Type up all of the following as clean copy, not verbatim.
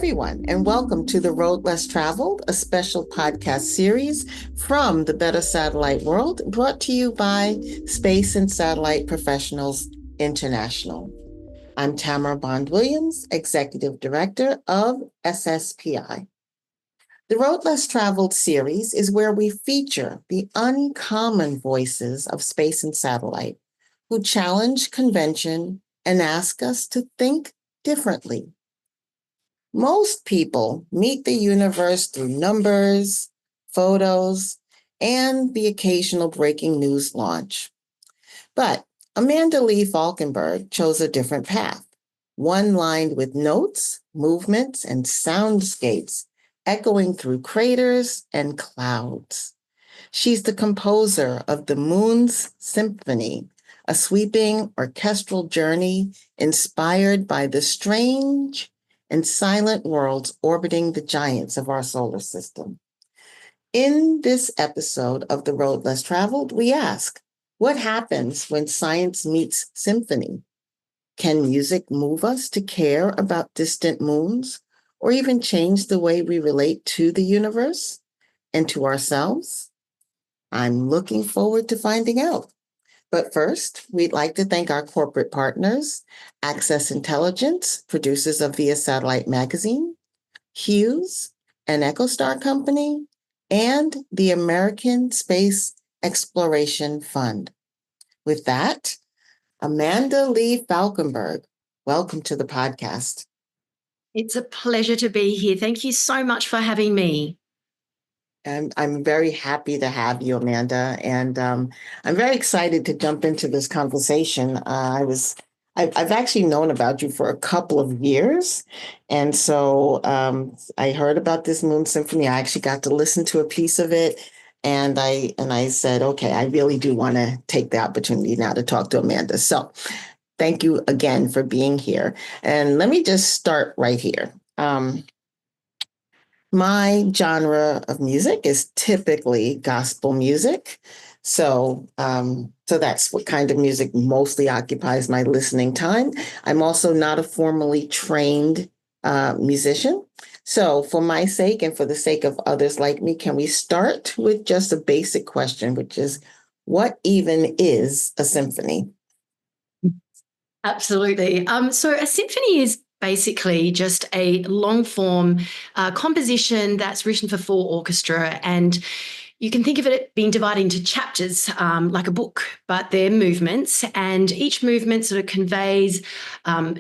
everyone, and welcome to The Road Less Traveled, a special podcast series from the Better Satellite World, brought to you by Space and Satellite Professionals International. I'm Tamara Bond-Williams, Executive Director of SSPI. The Road Less Traveled series is where we feature the uncommon voices of space and satellite who challenge convention and ask us to think differently. Most people meet the universe through numbers, photos, and the occasional breaking news launch. But Amanda Lee Falkenberg chose a different path, one lined with notes, movements, and soundscapes echoing through craters and clouds. She's the composer of the MOONS Symphony, a sweeping orchestral journey inspired by the strange and silent worlds orbiting the giants of our solar system. In this episode of The Road Less Traveled, we ask, what happens when science meets symphony? Can music move us to care about distant moons, or even change the way we relate to the universe and to ourselves? I'm looking forward to finding out. But first, we'd like to thank our corporate partners, Access Intelligence, producers of Via Satellite Magazine, Hughes, an EchoStar company, and the American Space Exploration Fund. With that, Amanda Lee Falkenberg, welcome to the podcast. It's a pleasure to be here. Thank you so much for having me. And I'm very happy to have you, Amanda. And I'm very excited to jump into this conversation. I've actually known about you for a couple of years. And so I heard about this Moon Symphony. I actually got to listen to a piece of it. And I said, okay, I really do want to take the opportunity now to talk to Amanda. So thank you again for being here. And let me just start right here. My genre of music is typically gospel music. So that's what kind of music mostly occupies my listening time. I'm also not a formally trained musician. So for my sake and for the sake of others like me, can we start with just a basic question, which is, what even is a symphony? Absolutely. So a symphony is basically just a long form composition that's written for full orchestra, and you can think of it being divided into chapters like a book, but they're movements, and each movement sort of conveys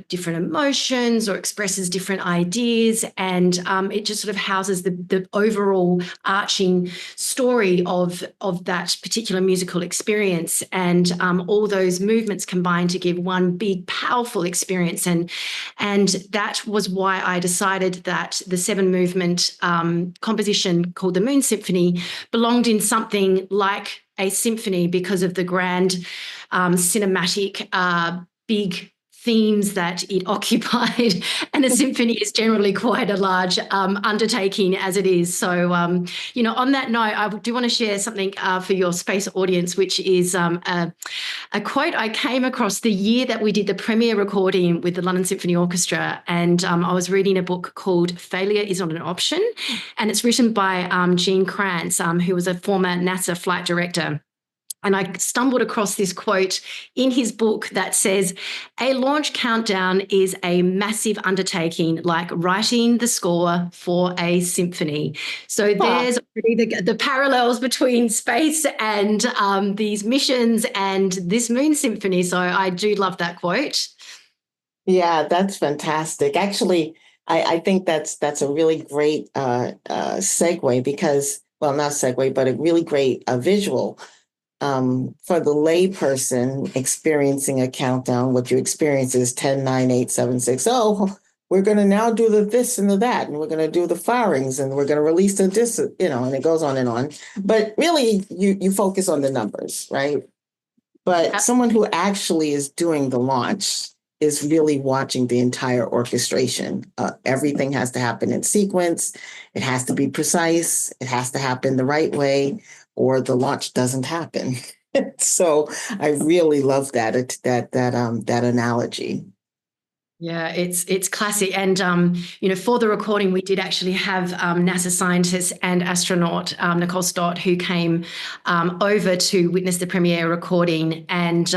different emotions or expresses different ideas, and it just sort of houses the overall arching story of that particular musical experience, and all those movements combine to give one big, powerful experience, and that was why I decided that the 7-movement composition called the Moon Symphony belonged in something like a symphony because of the grand cinematic big themes that it occupied. And a symphony is generally quite a large undertaking as it is. So, on that note, I do want to share something for your space audience, which is a quote I came across the year that we did the premiere recording with the London Symphony Orchestra. And I was reading a book called Failure is Not an Option. And it's written by Gene Kranz, who was a former NASA flight director. And I stumbled across this quote in his book that says, a launch countdown is a massive undertaking, like writing the score for a symphony. So there's already the parallels between space and these missions and this Moon Symphony. So I do love that quote. Yeah, that's fantastic. Actually, I think that's a really great segue because, well, not segue, but a really great visual. For the layperson experiencing a countdown, what you experience is 10, 9, 8, 7, 6. Oh, we're going to now do the this and the that, and we're going to do the firings, and we're going to release the this, and it goes on and on. But really, you focus on the numbers, right? But someone who actually is doing the launch is really watching the entire orchestration. Everything has to happen in sequence. It has to be precise. It has to happen the right way, or the launch doesn't happen. So I really love that analogy. Yeah, it's classic. And for the recording, we did actually have NASA scientist and astronaut Nicole Stott, who came over to witness the premiere recording, and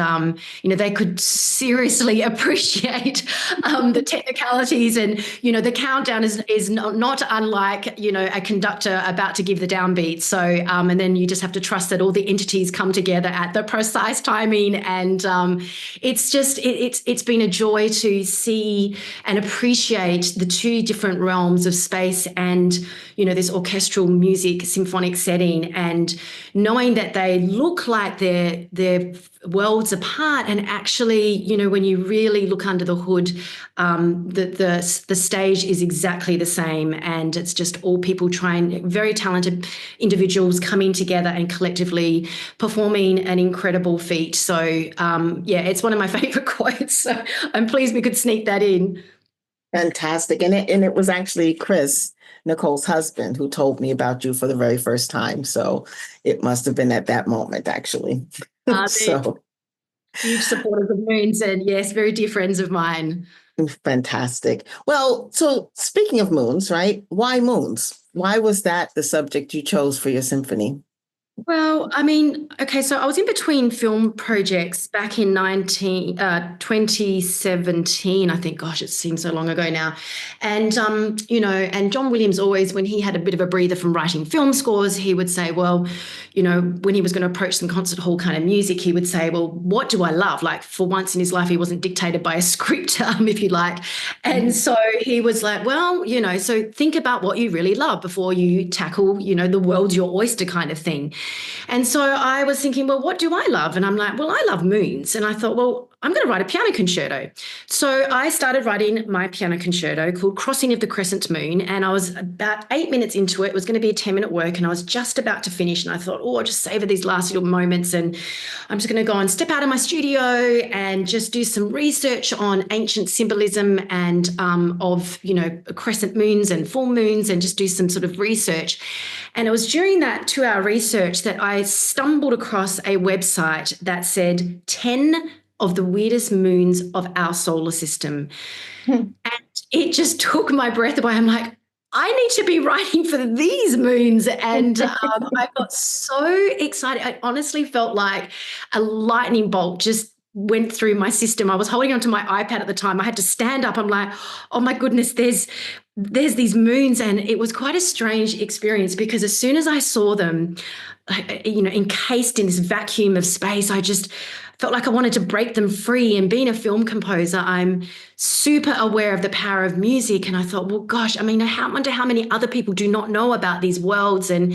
they could seriously appreciate the technicalities, and the countdown is not unlike a conductor about to give the downbeat. So and then you just have to trust that all the entities come together at the precise timing, and it's been a joy to see and appreciate the two different realms of space and this orchestral music symphonic setting, and knowing that they look like they're worlds apart, and actually when you really look under the hood, the stage is exactly the same, and it's just all people trying, very talented individuals coming together and collectively performing an incredible feat. So it's one of my favorite quotes, so I'm pleased we could sneak that in. Fantastic. And it was actually Chris, Nicole's husband, who told me about you for the very first time. So it must have been at that moment, actually. They're So huge supporters of Moons, and yes, very dear friends of mine. fantastic. Well, so speaking of moons, right? Why moons? Why was that the subject you chose for your symphony? Well, I mean, okay, so I was in between film projects back in 2017, I think. Gosh, it seems so long ago now. And, and John Williams always, when he had a bit of a breather from writing film scores, he would say, well, when he was going to approach some concert hall kind of music, he would say, well, what do I love? Like, for once in his life, he wasn't dictated by a script, if you like. And so he was like, well, so think about what you really love before you tackle, the world's your oyster kind of thing. And so I was thinking, well, what do I love? And I'm like, well, I love moons. And I thought, well, I'm going to write a piano concerto. So I started writing my piano concerto called Crossing of the Crescent Moon. And I was about 8 minutes into it. It was going to be a 10-minute work. And I was just about to finish. And I thought, oh, I'll just savor these last little moments. And I'm just going to go and step out of my studio and just do some research on ancient symbolism and of, crescent moons and full moons, and just do some sort of research. And it was during that 2-hour research that I stumbled across a website that said 10 of the weirdest moons of our solar system. And it just took my breath away. I'm like, I need to be writing for these moons. And I got so excited. I honestly felt like a lightning bolt just went through my system. I was holding onto my iPad at the time. I had to stand up. I'm like, oh my goodness, there's these moons. And it was quite a strange experience, because as soon as I saw them, encased in this vacuum of space, I just felt like I wanted to break them free. And being a film composer, I'm super aware of the power of music. And I thought, well, gosh, I mean, I wonder how many other people do not know about these worlds. And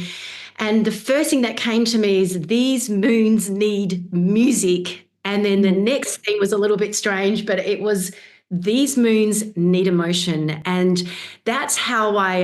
the first thing that came to me is these moons need music. And then the next thing was a little bit strange, but it was these moons need emotion. And that's how I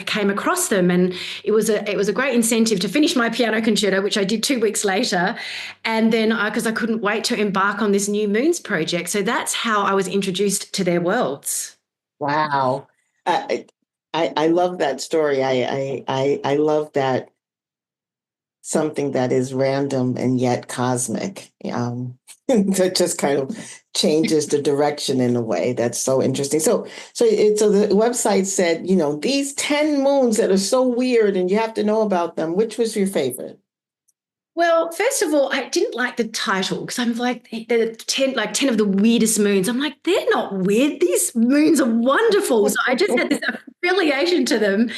came across them. And it was a great incentive to finish my piano concerto, which I did 2 weeks later. And then because I couldn't wait to embark on this new Moons project. So that's how I was introduced to their worlds. Wow. I love that story. I love that something that is random and yet cosmic. That just kind of changes the direction in a way that's so interesting. So the website said, these 10 moons that are so weird and you have to know about them. Which was your favorite? Well, first of all, I didn't like the title, because I'm like, the 10 of the weirdest moons. I'm like, they're not weird. These moons are wonderful. So I just had this affiliation to them.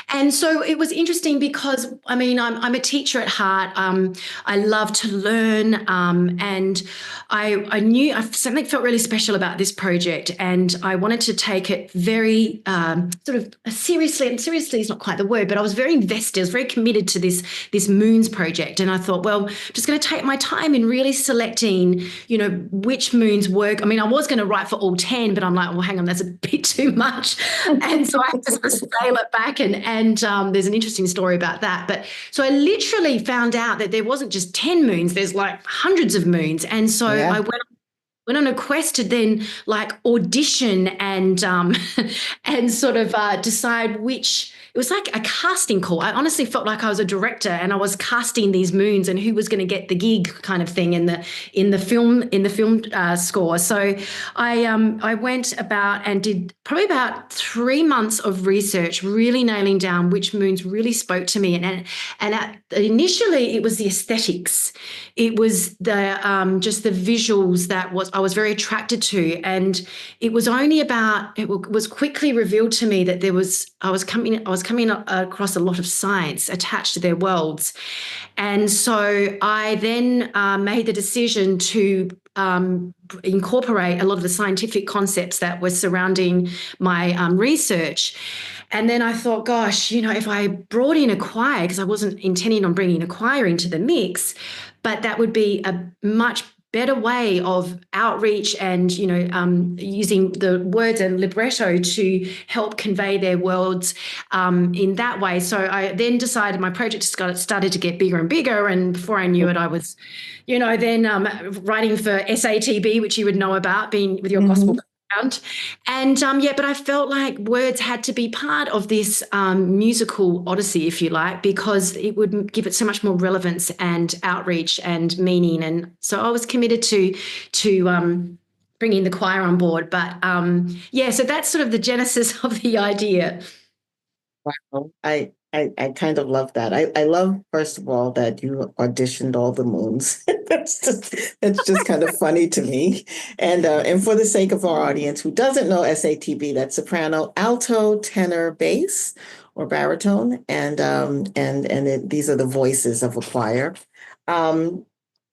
And so it was interesting because, I mean, I'm a teacher at heart. I love to learn. And I knew something felt really special about this project. And I wanted to take it very sort of seriously. And seriously is not quite the word, but I was very invested. I was very committed to this Moons project. And I thought, well, I'm just going to take my time in really selecting, which moons work. I mean, I was going to write for all 10, but I'm like, well, hang on, that's a bit too much. And so I had to sort of scale it back. And there's an interesting story about that. But so I literally found out that there wasn't just 10 moons, there's like hundreds of moons. And so I went on a quest to then like audition and and sort of decide which it was like a casting call. I honestly felt like I was a director and I was casting these moons and who was going to get the gig kind of thing in the film score. So I went about and did probably about 3 months of research, really nailing down which moons really spoke to me. Initially it was the aesthetics, it was the just the visuals that I was very attracted to, and it was only about it was quickly revealed to me that I was coming across a lot of science attached to their worlds. And so I then made the decision to incorporate a lot of the scientific concepts that were surrounding my research. And then I thought, gosh, if I brought in a choir, because I wasn't intending on bringing a choir into the mix, but that would be a much better way of outreach and, using the words and libretto to help convey their worlds in that way. So I then decided my project started to get bigger and bigger. And before I knew it, I was, then writing for SATB, which you would know about, being with your gospel background. And but I felt like words had to be part of this musical odyssey, if you like, because it would give it so much more relevance and outreach and meaning. And so I was committed to bringing the choir on board. But so that's sort of the genesis of the idea. Wow. I kind of love that. I love, first of all, that you auditioned all the moons. That's just kind of funny to me. And for the sake of our audience who doesn't know SATB, that's soprano, alto, tenor, bass, or baritone, these are the voices of a choir.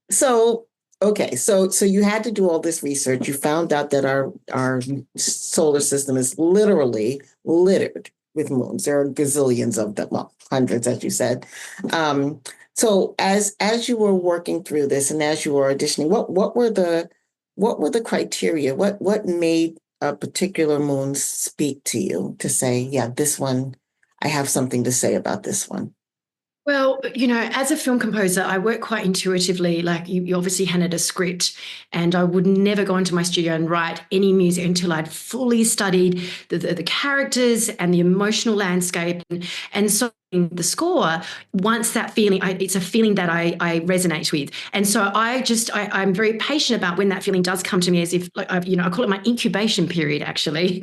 So you had to do all this research. You found out that our solar system is literally littered with moons. There are gazillions of them, well, hundreds, as you said. So as you were working through this and as you were auditioning, what were the criteria? What made a particular moon speak to you to say, yeah, this one, I have something to say about this one? Well, as a film composer, I work quite intuitively. Like you obviously handed a script, and I would never go into my studio and write any music until I'd fully studied the characters and the emotional landscape. And so the score, once that feeling, it's a feeling that I resonate with. And so I'm very patient about when that feeling does come to me, as if, like, I call it my incubation period, actually.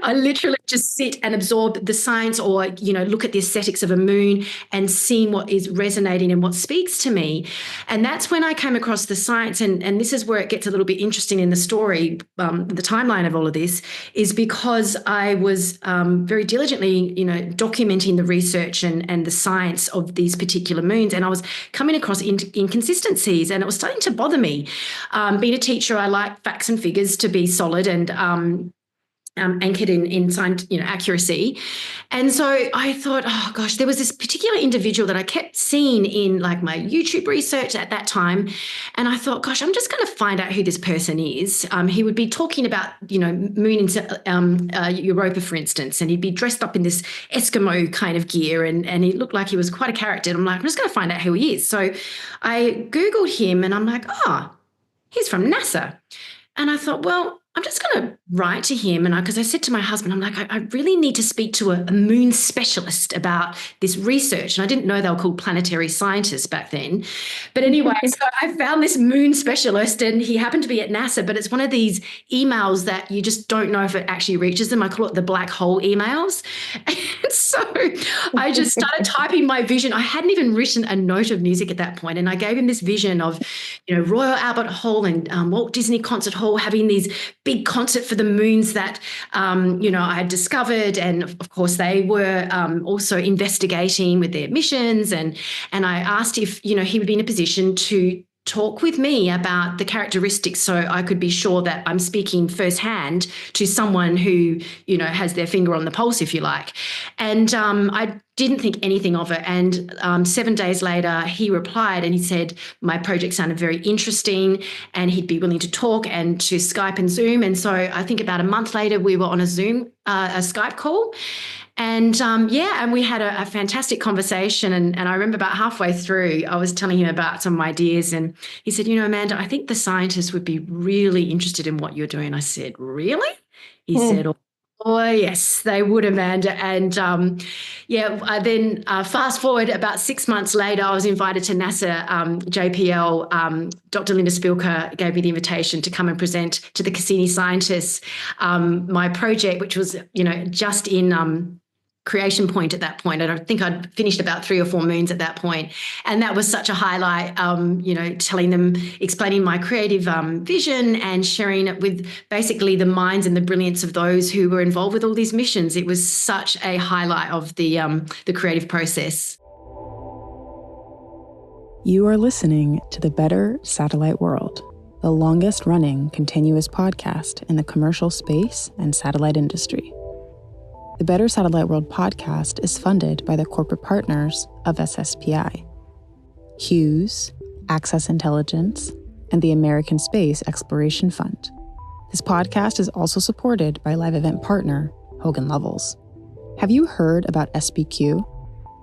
I literally just sit and absorb the science or, look at the aesthetics of a moon and seeing what is resonating and what speaks to me. And that's when I came across the science. And this is where it gets a little bit interesting in the story. The timeline of all of this is because I was very diligently, documenting the research and the science of these particular moons. And I was coming across inconsistencies, and it was starting to bother me. Being a teacher, I like facts and figures to be solid and anchored in science, accuracy. And so I thought, oh gosh, there was this particular individual that I kept seeing in like my YouTube research at that time. And I thought, gosh, I'm just going to find out who this person is. He would be talking about, moon in Europa, for instance, and he'd be dressed up in this Eskimo kind of gear, and he looked like he was quite a character. And I'm like, I'm just going to find out who he is. So I Googled him and I'm like, he's from NASA. And I thought, well, I'm just going to write to him. And because I said to my husband, I'm like, I really need to speak to a moon specialist about this research. And I didn't know they were called planetary scientists back then. But anyway, so I found this moon specialist, and he happened to be at NASA, but it's one of these emails that you just don't know if it actually reaches them. I call it the black hole emails. And so I just started typing my vision. I hadn't even written a note of music at that point. And I gave him this vision of, Royal Albert Hall and Walt Disney Concert Hall having these big concert for the moons that, I had discovered. And of course, they were also investigating with their missions. And I asked if, he would be in a position to talk with me about the characteristics so I could be sure that I'm speaking firsthand to someone who, has their finger on the pulse, if you like. And I didn't think anything of it. And 7 days later, he replied and he said, my project sounded very interesting and he'd be willing to talk and to Skype and Zoom. And so I think about a month later, we were on a Skype call. And and we had a fantastic conversation. And I remember about halfway through, I was telling him about some ideas. And he said, Amanda, I think the scientists would be really interested in what you're doing. I said, really? He said, Oh, yes, they would, Amanda. And then fast forward about 6 months later, I was invited to NASA JPL. Dr. Linda Spilker gave me the invitation to come and present to the Cassini scientists my project, which was, just in creation point at that point. I don't think I'd finished about 3 or 4 moons at that point. And that was such a highlight, telling them, explaining my creative vision and sharing it with basically the minds and the brilliance of those who were involved with all these missions. It was such a highlight of the creative process. You are listening to The Better Satellite World, the longest running continuous podcast in the commercial space and satellite industry. The Better Satellite World podcast is funded by the corporate partners of SSPI, Hughes, Access Intelligence, and the American Space Exploration Fund. This podcast is also supported by live event partner Hogan Lovells. Have you heard about SBQ?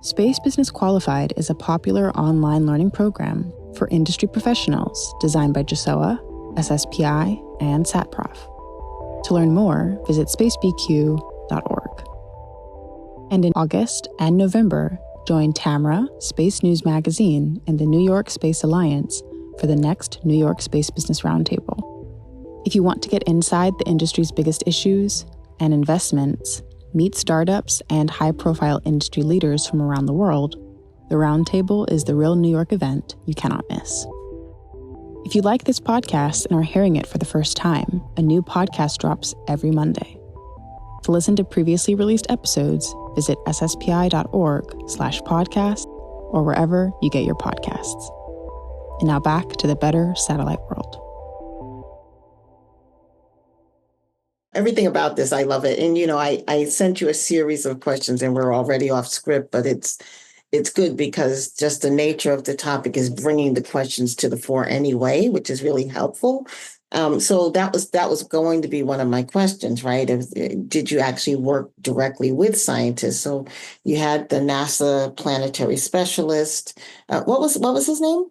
Space Business Qualified is a popular online learning program for industry professionals designed by JSOA, SSPI, and SatProf. To learn more, visit spacebq.org. And in August and November, join Tamra, Space News Magazine, and the New York Space Alliance for the next New York Space Business Roundtable. If you want to get inside the industry's biggest issues and investments, meet startups and high-profile industry leaders from around the world, the Roundtable is the real New York event you cannot miss. If you like this podcast and are hearing it for the first time, a new podcast drops every Monday. To listen to previously released episodes, visit sspi.org/podcast or wherever you get your podcasts. And now back to the Better Satellite World. Everything about this, I love it. And, I sent you a series of questions and we're already off script, but it's good because just the nature of the topic is bringing the questions to the fore anyway, which is really helpful. So that was going to be one of my questions, right? Did you actually work directly with scientists? So you had the NASA planetary specialist. What was his name?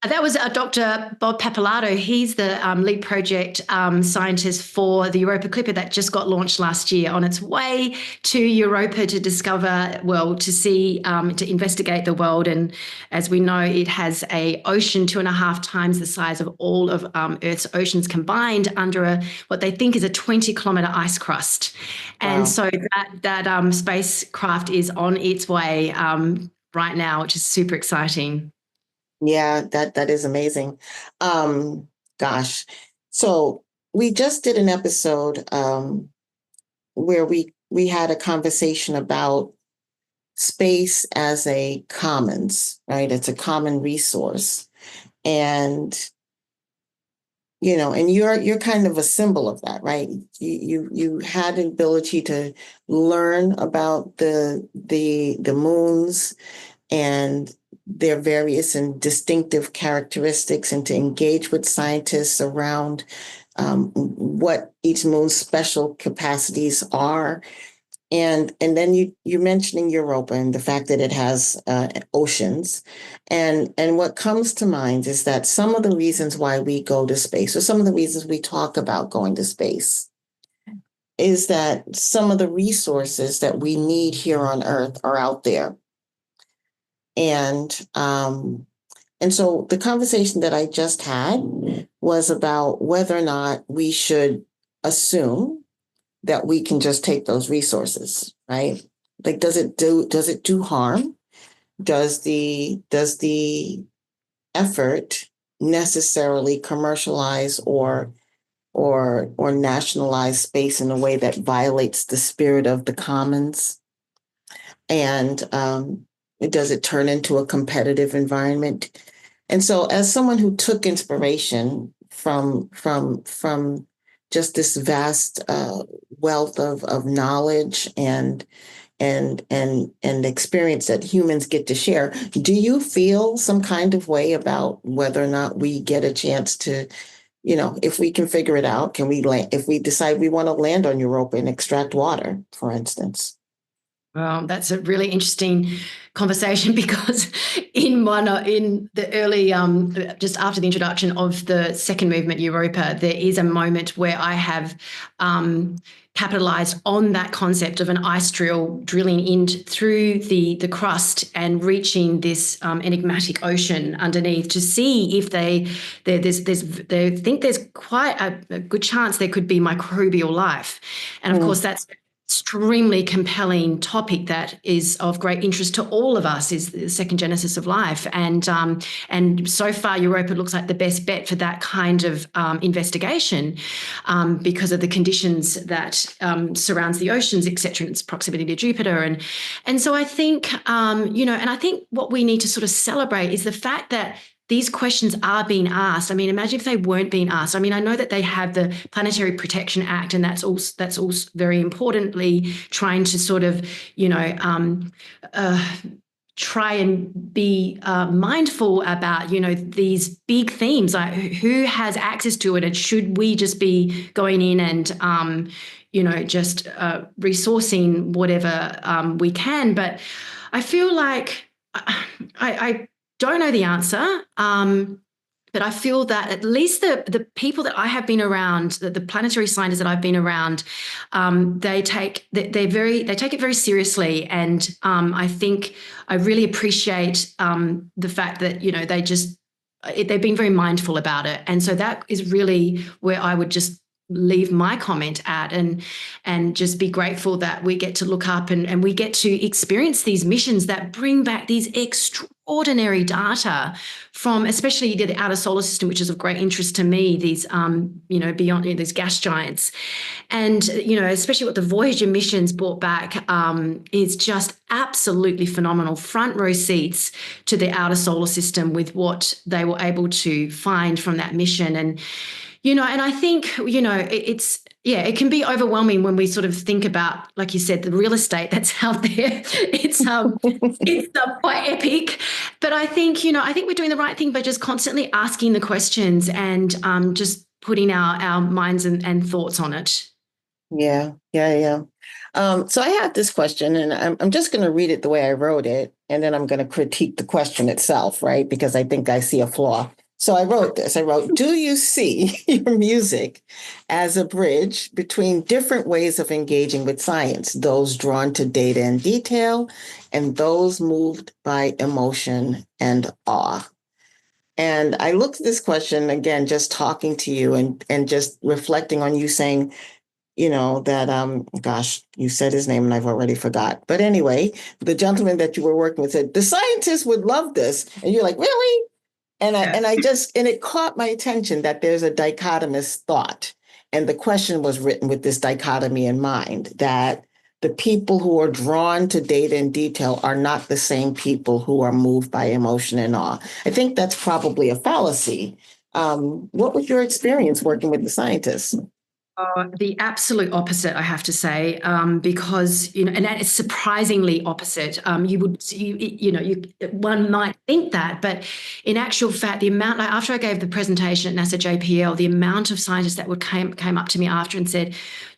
That was Dr. Bob Pappalardo. He's the lead project scientist for the Europa Clipper that just got launched last year on its way to Europa to discover, to see, to investigate the world. And as we know, it has an ocean 2.5 times the size of all of Earth's oceans combined under what they think is a 20-kilometer ice crust. Wow. And so that spacecraft is on its way right now, which is super exciting. Yeah, that is amazing. Gosh. So we just did an episode where we had a conversation about space as a commons, right? It's a common resource. And and you're kind of a symbol of that, right? You had the ability to learn about the moons and their various and distinctive characteristics, and to engage with scientists around what each moon's special capacities are. And then you're mentioning Europa and the fact that it has oceans. And what comes to mind is that some of the reasons why we go to space, or some of the reasons we talk about going to space, is that some of the resources that we need here on Earth are out there. And so the conversation that I just had was about whether or not we should assume that we can just take those resources, right? Like, does it do harm? Does the effort necessarily commercialize or nationalize space in a way that violates the spirit of the commons? And does it turn into a competitive environment? And so, as someone who took inspiration from just this vast wealth of knowledge and experience that humans get to share, do you feel some kind of way about whether or not we get a chance to, if we can figure it out, can we land, if we decide we want to land on Europa and extract water, for instance? Well, that's a really interesting conversation because in the early, just after the introduction of the second movement, Europa, there is a moment where I have capitalized on that concept of an ice drill drilling in through the crust and reaching this enigmatic ocean underneath to see if they think there's quite a good chance there could be microbial life. And of course, that's extremely compelling topic that is of great interest to all of us, is the second genesis of life. And so far, Europa looks like the best bet for that kind of investigation because of the conditions that surrounds the oceans, etc., and its proximity to Jupiter. And so I think, and I think what we need to sort of celebrate is the fact that these questions are being asked. I mean, imagine if they weren't being asked. I mean, I know that they have the Planetary Protection Act, and that's also very importantly trying to sort of, try and be mindful about, these big themes, like who has access to it, and should we just be going in and, just resourcing whatever we can. But I feel like I don't know the answer, but I feel that at least the people that I have been around, the planetary scientists that I've been around, they take it very seriously, and I think I really appreciate the fact that they've been very mindful about it, and so that is really where I would just leave my comment at, and just be grateful that we get to look up and we get to experience these missions that bring back these extraordinary data from especially the outer solar system, which is of great interest to me, these beyond these gas giants. And especially what the Voyager missions brought back is just absolutely phenomenal. Front row seats to the outer solar system with what they were able to find from that mission. And and I think, it can be overwhelming when we sort of think about, like you said, the real estate that's out there. It's quite epic. But I think, we're doing the right thing by just constantly asking the questions and just putting our minds and thoughts on it. Yeah. So I have this question, and I'm just going to read it the way I wrote it, and then I'm going to critique the question itself, right? Because I think I see a flaw. So I wrote this. Do you see your music as a bridge between different ways of engaging with science, those drawn to data and detail, and those moved by emotion and awe? And I looked at this question, again, just talking to you and just reflecting on you saying, that, you said his name and I've already forgot. But anyway, the gentleman that you were working with said, the scientists would love this. And you're like, really? And it caught my attention that there's a dichotomous thought. And the question was written with this dichotomy in mind, that the people who are drawn to data and detail are not the same people who are moved by emotion and awe. I think that's probably a fallacy. What was your experience working with the scientists? The absolute opposite, I have to say, because and it's surprisingly opposite. One might think that, but in actual fact, the amount, after I gave the presentation at NASA JPL, the amount of scientists that came up to me after and said,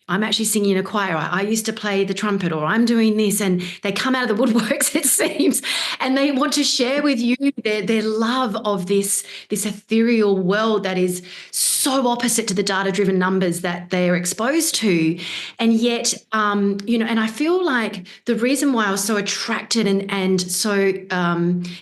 I'm actually singing in a choir. I used to play the trumpet, or I'm doing this, and they come out of the woodworks, it seems, and they want to share with you their love of this ethereal world that is so opposite to the data-driven numbers that they are exposed to. And yet, and I feel like the reason why I was so attracted and so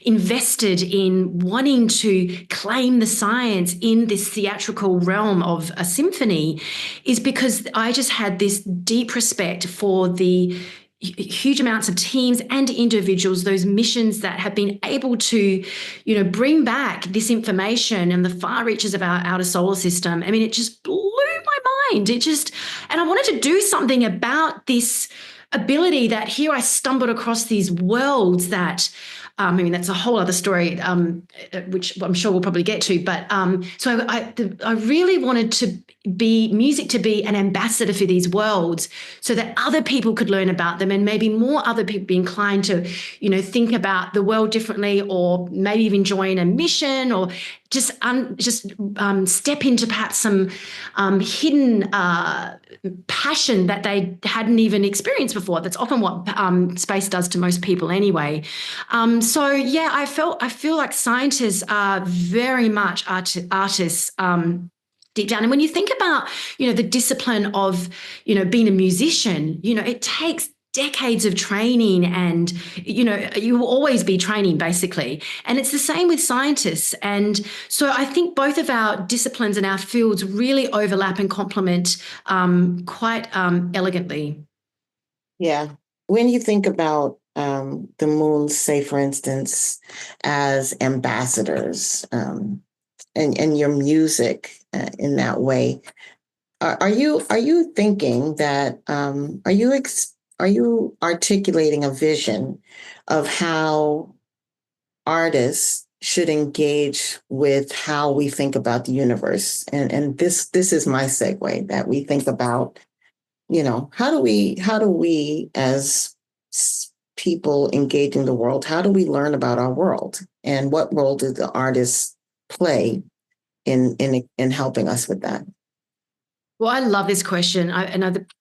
invested in wanting to claim the science in this theatrical realm of a symphony is because I just had this deep respect for the huge amounts of teams and individuals, those missions that have been able to, bring back this information and the far reaches of our outer solar system. I mean, it just blew my mind. And I wanted to do something about this ability that here I stumbled across these worlds that, that's a whole other story, which I'm sure we'll probably get to. But so I really wanted music to be an ambassador for these worlds so that other people could learn about them, and maybe more other people be inclined to, think about the world differently, or maybe even join a mission, step into perhaps some hidden passion that they hadn't even experienced before. That's often what space does to most people anyway. I feel like scientists are very much artists deep down. And when you think about, the discipline of, being a musician, it takes decades of training, and you will always be training basically, and it's the same with scientists. And so I think both of our disciplines and our fields really overlap and complement quite elegantly. Yeah. When you think about the Moons, say for instance, as ambassadors, and your music in that way, are you thinking that are you articulating a vision of how artists should engage with how we think about the universe? And this is my segue, that we think about, how do we as people engaging the world, how do we learn about our world, and what role do the artists play in helping us with that? Well, I love this question.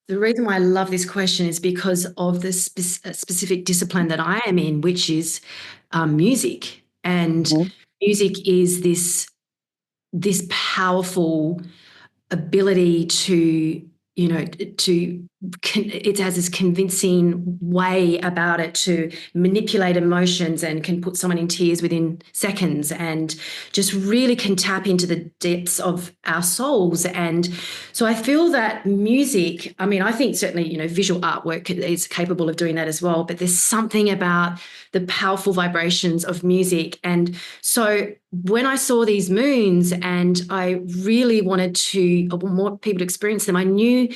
The reason why I love this question is because of the specific discipline that I am in, which is music. And music is this powerful ability to, it has this convincing way about it to manipulate emotions, and can put someone in tears within seconds, and just really can tap into the depths of our souls. And so I feel that music, I think certainly, visual artwork is capable of doing that as well, but there's something about the powerful vibrations of music. And so when I saw these moons and I really wanted more people to experience them, I knew,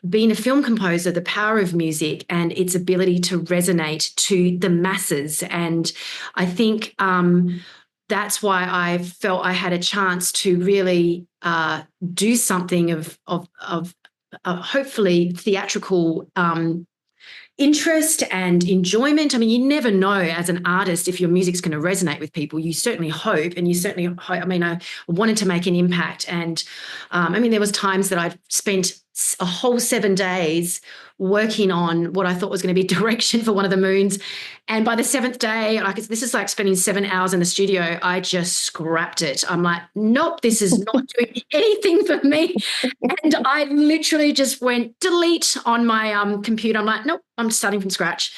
being a film composer, the power of music and its ability to resonate to the masses. And I think that's why I felt I had a chance to really do something of hopefully theatrical interest and enjoyment. You never know as an artist if your music's going to resonate with people. You certainly hope, and you certainly hope. I wanted to make an impact, and there was times that I've spent a whole 7 days working on what I thought was going to be direction for one of the moons. And by the 7th day, this is like spending 7 hours in the studio, I just scrapped it. I'm like, nope, this is not doing anything for me. And I literally just went delete on my computer. I'm like, nope, I'm starting from scratch.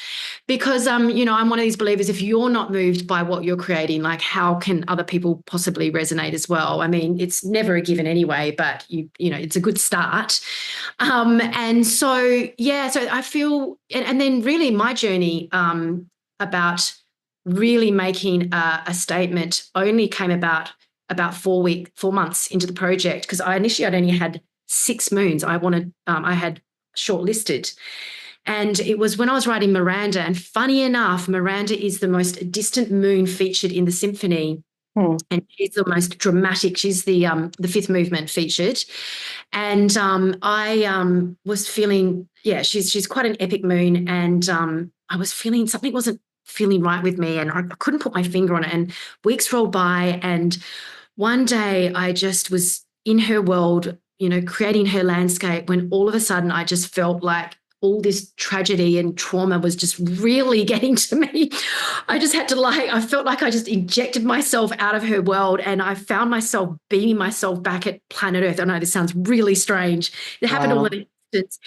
Because, I'm one of these believers, if you're not moved by what you're creating, like how can other people possibly resonate as well? It's never a given anyway, but it's a good start. So I feel, and then really my journey about really making a statement only came about 4 months into the project, because I'd only had 6 moons. I had shortlisted. And it was when I was writing Miranda, and funny enough, Miranda is the most distant moon featured in the symphony. And she's the most dramatic. She's the 5th movement featured. And I was feeling, she's quite an epic moon. And I was feeling something wasn't feeling right with me, and I couldn't put my finger on it. And weeks rolled by, and one day I just was in her world, creating her landscape, when all of a sudden I just felt like all this tragedy and trauma was just really getting to me. I just had to I felt like I just injected myself out of her world, and I found myself beaming myself back at planet Earth. I know this sounds really strange. It happened all in an instant.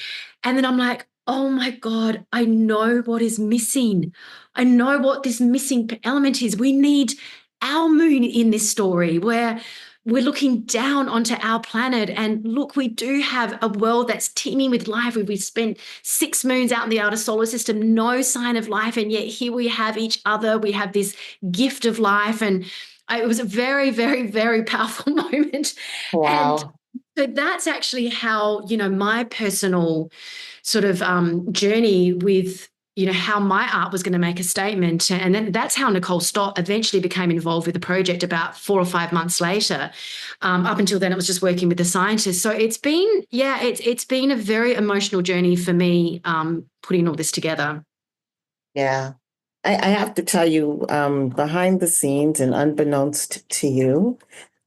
And then I'm like, oh my God, I know what is missing. I know what this missing element is. We need our moon in this story, where we're looking down onto our planet, and look, we do have a world that's teeming with life. We've spent 6 moons out in the outer solar system, no sign of life, and yet here we have each other. We have this gift of life, and it was a very, very, very powerful moment. Wow. And so that's actually how, my personal sort of journey with how my art was going to make a statement. And then that's how Nicole Stott eventually became involved with the project about 4 or 5 months later. Up until then, it was just working with the scientists. So it's been, it's been a very emotional journey for me, putting all this together. Yeah. I have to tell you, behind the scenes and unbeknownst to you,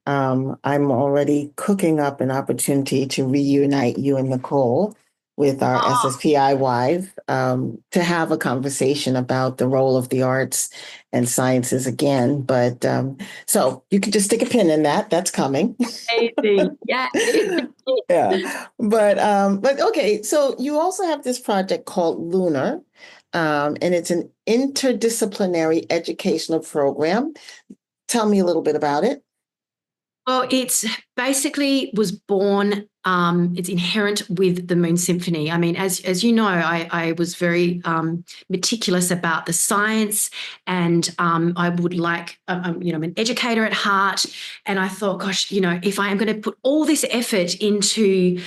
I'm already cooking up an opportunity to reunite you and Nicole with our Oh, SSPI wife to have a conversation about the role of the arts and sciences again. But so you can just stick a pin in that. That's coming. amazing. Yeah. Yeah. But okay, so you also have this project called Lunar, and it's an interdisciplinary educational program. Tell me a little bit about it. Well, it's basically was born, it's inherent with the Moon Symphony. I mean, as you know, I was very meticulous about the science, and I would like, I'm an educator at heart, and I thought, gosh, if I am going to put all this effort into,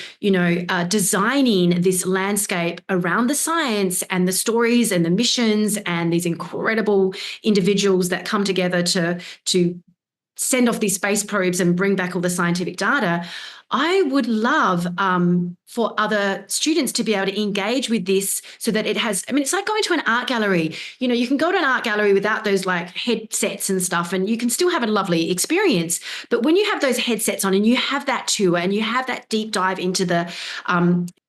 designing this landscape around the science and the stories and the missions and these incredible individuals that come together to send off these space probes and bring back all the scientific data, I would love for other students to be able to engage with this so that it has, I mean, it's like going to an art gallery. You can go to an art gallery without those like headsets and stuff, and you can still have a lovely experience. But when you have those headsets on and you have that tour and you have that deep dive into the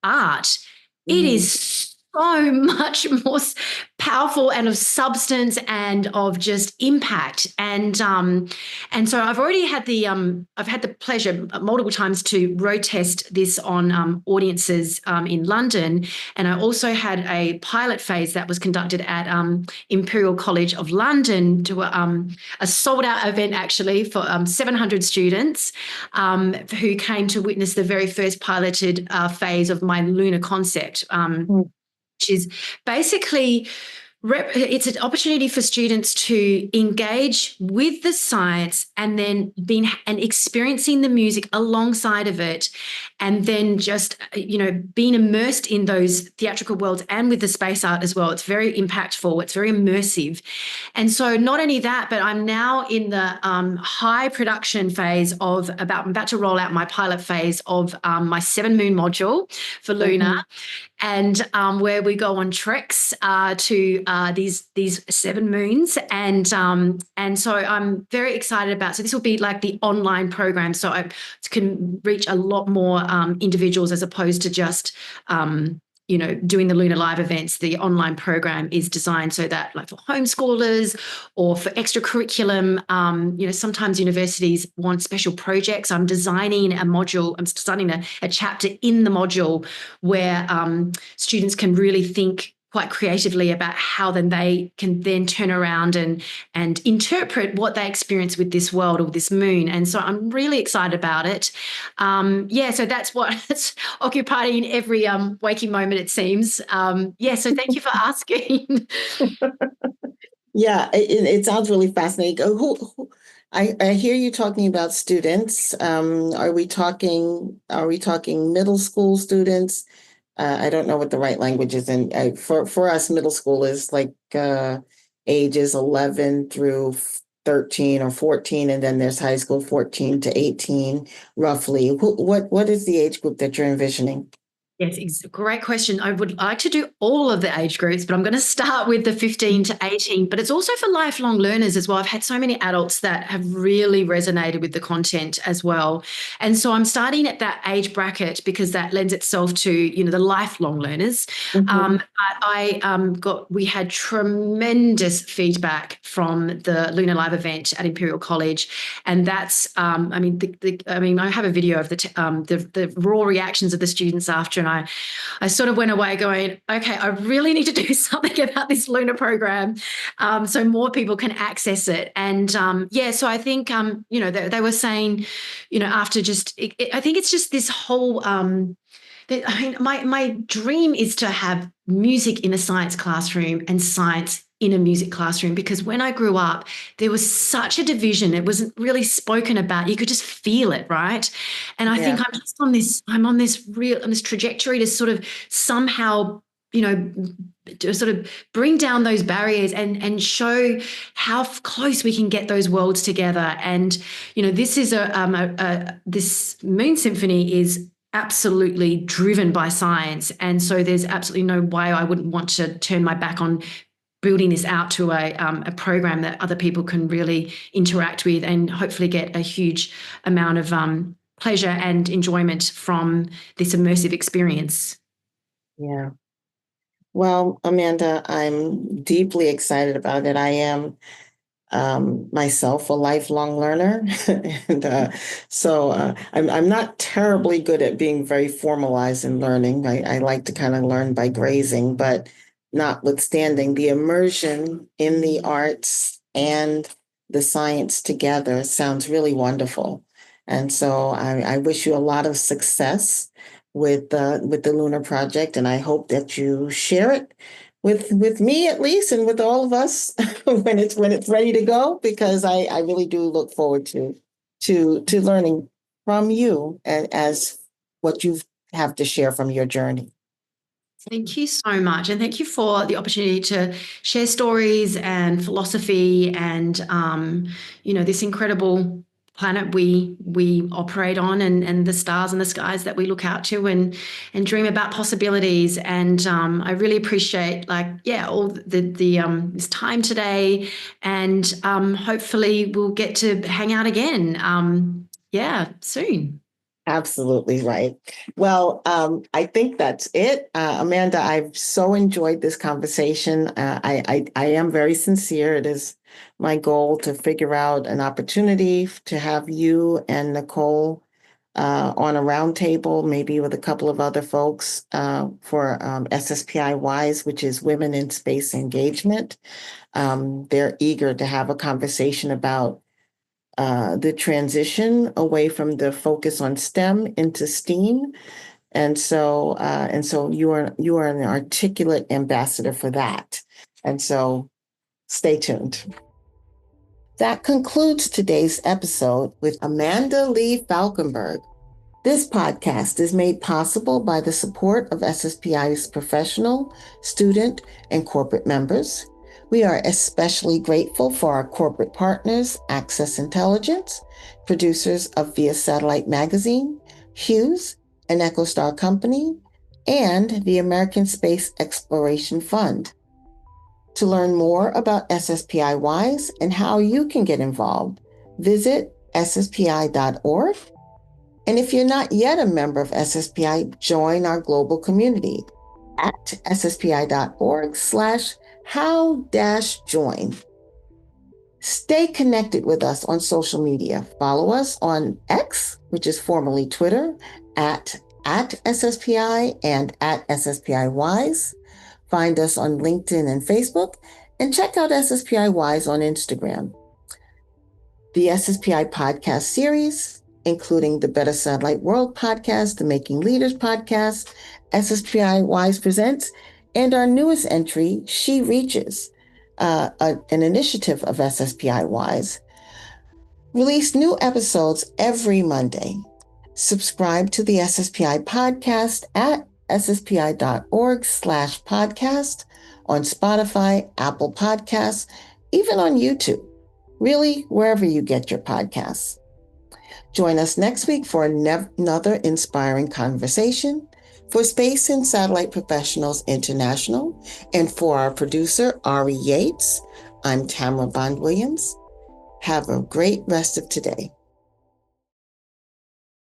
art, it Mhm. is so much more powerful and of substance and of just impact. And so I've already had I've had the pleasure multiple times to road test this on audiences in London, and I also had a pilot phase that was conducted at Imperial College of London to a sold out event actually for 700 students who came to witness the very first piloted phase of my lunar concept. Which is basically it's an opportunity for students to engage with the science and then experiencing the music alongside of it, and then just being immersed in those theatrical worlds and with the space art as well. It's very impactful, it's very immersive. And so not only that, but I'm now in the high production phase of I'm about to roll out my pilot phase of my 7 moon module for lunar, and where we go on treks to these 7 moons, and so I'm very excited about. So this will be like the online program, so I can reach a lot more individuals as opposed to just doing the lunar live events. The online program is designed so that, like, for homeschoolers or for extracurriculum, sometimes universities want special projects. I'm designing a module. I'm designing a chapter in the module where students can really think quite creatively about how then they can then turn around and interpret what they experience with this world or this moon. And so I'm really excited about it. So that's what's occupying every waking moment, it seems. So thank you for asking. Yeah, it sounds really fascinating. I hear you talking about students. Are we talking middle school students? I don't know what the right language is, and for us, middle school is like ages 11 through 13 or 14, and then there's high school 14 to 18, roughly. What is the age group that you're envisioning? Yes, it's a great question. I would like to do all of the age groups, but I'm going to start with the 15 to 18. But it's also for lifelong learners as well. I've had so many adults that have really resonated with the content as well. And so I'm starting at that age bracket because that lends itself to, the lifelong learners. We had tremendous feedback from the Lunar Live event at Imperial College. And that's, I have a video of the raw reactions of the students after. And I sort of went away going, okay, I really need to do something about this lunar program so more people can access it. And so I think, they were saying, after I think it's just this whole, my dream is to have music in a science classroom and science in a music classroom, because when I grew up, there was such a division. It wasn't really spoken about. You could just feel it, right? And I think I'm on this trajectory to sort of somehow, to sort of bring down those barriers and show how close we can get those worlds together. And, this is this Moon Symphony is absolutely driven by science. And so there's absolutely no way I wouldn't want to turn my back on building this out to a program that other people can really interact with and hopefully get a huge amount of pleasure and enjoyment from this immersive experience. Yeah. Well, Amanda, I'm deeply excited about it. I am myself a lifelong learner, and I'm not terribly good at being very formalized in learning. I like to kind of learn by grazing, but notwithstanding the immersion in the arts and the science together sounds really wonderful. And so I wish you a lot of success with the Lunar Project, and I hope that you share it with me at least, and with all of us when it's ready to go, because I really do look forward to learning from you as what you have to share from your journey. Thank you so much. And thank you for the opportunity to share stories and philosophy and, this incredible planet we operate on, and the stars and the skies that we look out to and dream about possibilities. And I really appreciate all the this time today, and hopefully we'll get to hang out again. Soon. Absolutely right. Well, I think that's it. Amanda, I've so enjoyed this conversation. I am very sincere. It is my goal to figure out an opportunity to have you and Nicole on a roundtable, maybe with a couple of other folks for SSPI WISE, which is Women in Space Engagement. They're eager to have a conversation about the transition away from the focus on STEM into STEAM. And so you are an articulate ambassador for that. And so stay tuned. That concludes today's episode with Amanda Lee Falkenberg. This podcast is made possible by the support of SSPI's professional, student, and corporate members. We are especially grateful for our corporate partners, Access Intelligence, producers of Via Satellite Magazine, Hughes, an EchoStar company, and the American Space Exploration Fund. To learn more about SSPI WISE and how you can get involved, visit sspi.org. And if you're not yet a member of SSPI, join our global community at sspi.org/how-join. Stay connected with us on social media. Follow us on X, which is formerly Twitter, at SSPI and at SSPI WISE. Find us on LinkedIn and Facebook, and check out SSPI WISE on Instagram. The SSPI podcast series, including the Better Satellite World podcast, the Making Leaders podcast, SSPI WISE Presents, and our newest entry, She Reaches, an initiative of SSPI WISE, release new episodes every Monday. Subscribe to the SSPI podcast at sspi.org/podcast, on Spotify, Apple Podcasts, even on YouTube, really wherever you get your podcasts. Join us next week for another inspiring conversation. For Space and Satellite Professionals International, and for our producer, Ari Yates, I'm Tamara Bond Williams. Have a great rest of today.